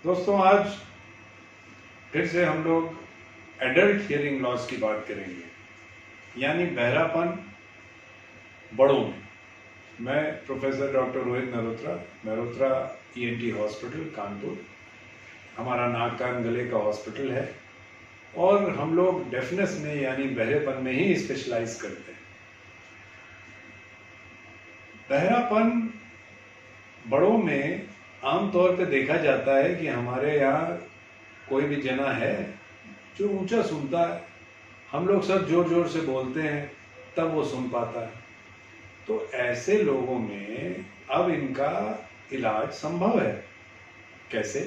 दोस्तों, आज फिर से हम लोग एडल्ट हियरिंग लॉस की बात करेंगे, यानी बहरापन बड़ों में। मैं professor doctor Rohit Mehrotra ENT hospital Kanpur, हमारा नाक कान गले का हॉस्पिटल है और हम लोग डेफनेस में यानी बहरेपन में ही स्पेशलाइज करते हैं। बहरापन बड़ों में आमतौर पे देखा जाता है कि हमारे यहाँ कोई भी जना है जो ऊंचा सुनता है, हम लोग सब जोर जोर से बोलते हैं तब वो सुन पाता है। तो ऐसे लोगों में अब इनका इलाज संभव है। कैसे?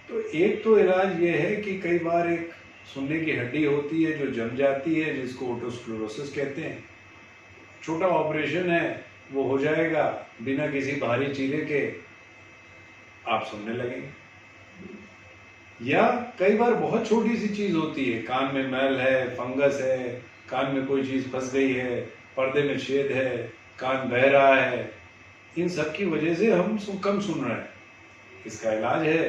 तो एक तो इलाज ये है कि कई बार एक सुनने की हड्डी होती है जो जम जाती है, जिसको ओटोस्क्लेरोसिस कहते हैं। छोटा ऑपरेशन है, वो हो जाएगा, बिना किसी भारी चीरे के आप सुनने लगेंगे। या कई बार बहुत छोटी सी चीज होती है, कान में मैल है, फंगस है, कान में कोई चीज फंस गई है, पर्दे में छेद है, कान बह रहा है, इन सब की वजह से हम कम सुन रहे हैं। इसका इलाज है,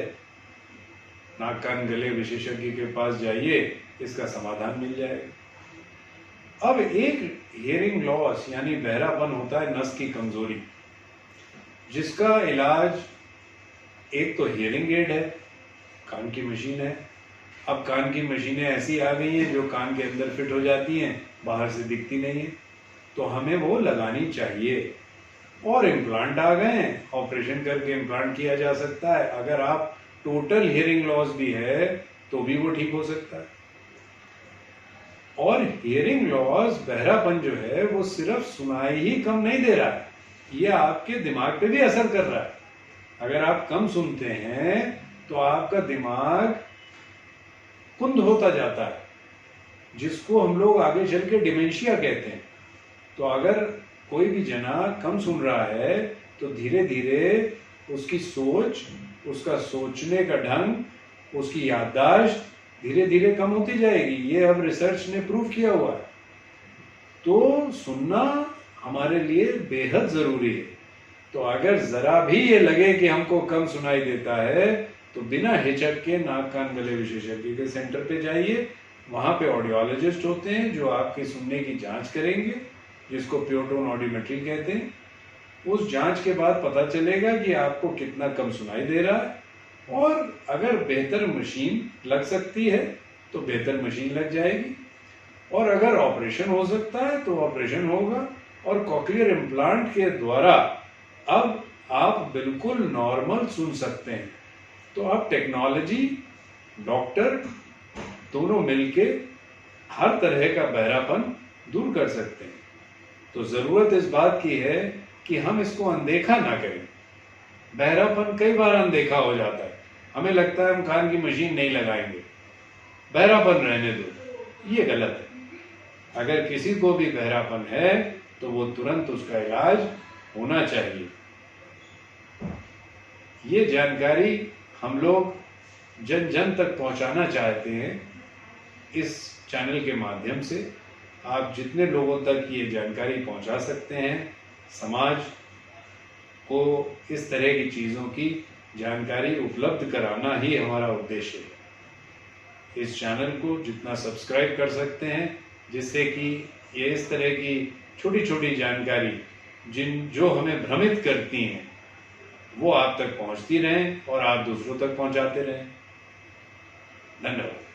नाक कान गले विशेषज्ञ के पास जाइए, इसका समाधान मिल जाएगा। अब एक हियरिंग लॉस यानी बहरापन होता है नस की कमजोरी, जिसका इलाज एक तो हियरिंग एड है, कान की मशीन है। अब कान की मशीनें ऐसी आ गई हैं जो कान के अंदर फिट हो जाती हैं, बाहर से दिखती नहीं है, तो हमें वो लगानी चाहिए। और इम्प्लांट आ गए हैं, ऑपरेशन करके इम्प्लांट किया जा सकता है। अगर आप टोटल हियरिंग लॉस भी है तो भी वो ठीक हो सकता है। और हियरिंग लॉस, बहरापन जो है, वो सिर्फ सुनाई ही कम नहीं दे रहा है, ये आपके दिमाग पे भी असर कर रहा है। अगर आप कम सुनते हैं तो आपका दिमाग कुंद होता जाता है, जिसको हम लोग आगे चल के डिमेंशिया कहते हैं। तो अगर कोई भी जना कम सुन रहा है तो धीरे धीरे उसकी सोच, उसका सोचने का ढंग, उसकी याददाश्त धीरे धीरे कम होती जाएगी। ये अब रिसर्च ने प्रूव किया हुआ है। तो सुनना हमारे लिए बेहद जरूरी है। तो अगर जरा भी ये लगे कि हमको कम सुनाई देता है तो बिना हिचक के नाक कान गले विशेषज्ञ के सेंटर पे जाइए। वहां पे ऑडियोलॉजिस्ट होते हैं जो आपके सुनने की जांच करेंगे, जिसको प्योर टोन ऑडियोमेट्री कहते हैं। उस जांच के बाद पता चलेगा कि आपको कितना कम सुनाई दे रहा है, और अगर बेहतर मशीन लग सकती है तो बेहतर मशीन लग जाएगी, और अगर ऑपरेशन हो सकता है तो ऑपरेशन होगा। और कॉक्लियर इम्प्लांट के द्वारा अब आप बिल्कुल नॉर्मल सुन सकते हैं। तो अब टेक्नोलॉजी, डॉक्टर दोनों मिलके हर तरह का बहरापन दूर कर सकते हैं। तो जरूरत इस बात की है कि हम इसको अनदेखा ना करें। बहरापन कई बार अनदेखा हो जाता है, हमें लगता है हम कान की मशीन नहीं लगाएंगे, बहरापन रहने दो। ये गलत है। अगर किसी को भी बहरापन है तो वो तुरंत उसका इलाज होना चाहिए। ये जानकारी हम लोग जन जन तक पहुंचाना चाहते हैं इस चैनल के माध्यम से। आप जितने लोगों तक ये जानकारी पहुंचा सकते हैं, समाज को इस तरह की चीज़ों की जानकारी उपलब्ध कराना ही हमारा उद्देश्य है। इस चैनल को जितना सब्सक्राइब कर सकते हैं, जिससे कि ये इस तरह की छोटी छोटी जानकारी जो हमें भ्रमित करती हैं वो आप तक पहुंचती रहें और आप दूसरों तक पहुंचाते रहें। धन्यवाद।